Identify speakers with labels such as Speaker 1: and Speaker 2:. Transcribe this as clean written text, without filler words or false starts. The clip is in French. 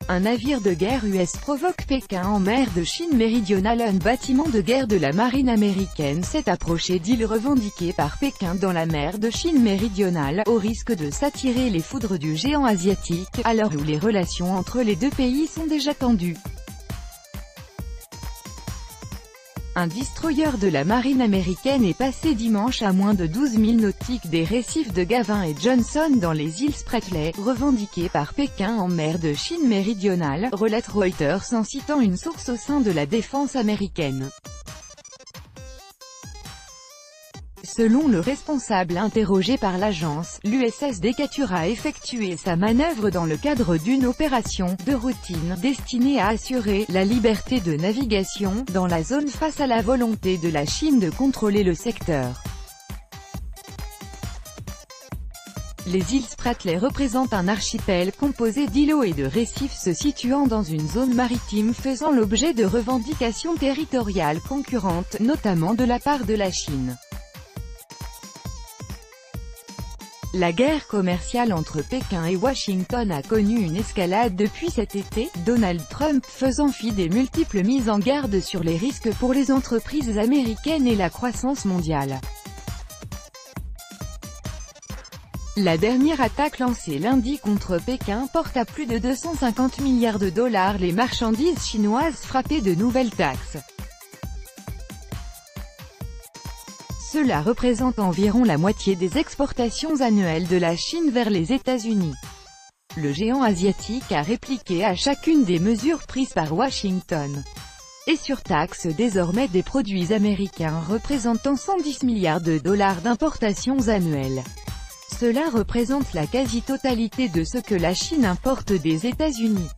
Speaker 1: Un navire de guerre US provoque Pékin en mer de Chine méridionale. Un bâtiment de guerre de la marine américaine s'est approché d'îles revendiquées par Pékin dans la mer de Chine méridionale, au risque de s'attirer les foudres du géant asiatique, à l'heure où les relations entre les deux pays sont déjà tendues. Un destroyer de la marine américaine est passé dimanche à moins de 12 000 nautiques des récifs de Gavin et Johnson dans les îles Spratly, revendiquées par Pékin en mer de Chine méridionale, relate Reuters en citant une source au sein de la défense américaine. Selon le responsable interrogé par l'agence, l'USS Decatur a effectué sa manœuvre dans le cadre d'une opération de routine destinée à assurer la liberté de navigation dans la zone face à la volonté de la Chine de contrôler le secteur. Les îles Spratly représentent un archipel composé d'îlots et de récifs se situant dans une zone maritime faisant l'objet de revendications territoriales concurrentes, notamment de la part de la Chine. La guerre commerciale entre Pékin et Washington a connu une escalade depuis cet été, Donald Trump faisant fi des multiples mises en garde sur les risques pour les entreprises américaines et la croissance mondiale. La dernière attaque lancée lundi contre Pékin porte à plus de 250 milliards de dollars les marchandises chinoises frappées de nouvelles taxes. Cela représente environ la moitié des exportations annuelles de la Chine vers les États-Unis. Le géant asiatique a répliqué à chacune des mesures prises par Washington et surtaxe désormais des produits américains représentant 110 milliards de dollars d'importations annuelles. Cela représente la quasi-totalité de ce que la Chine importe des États-Unis.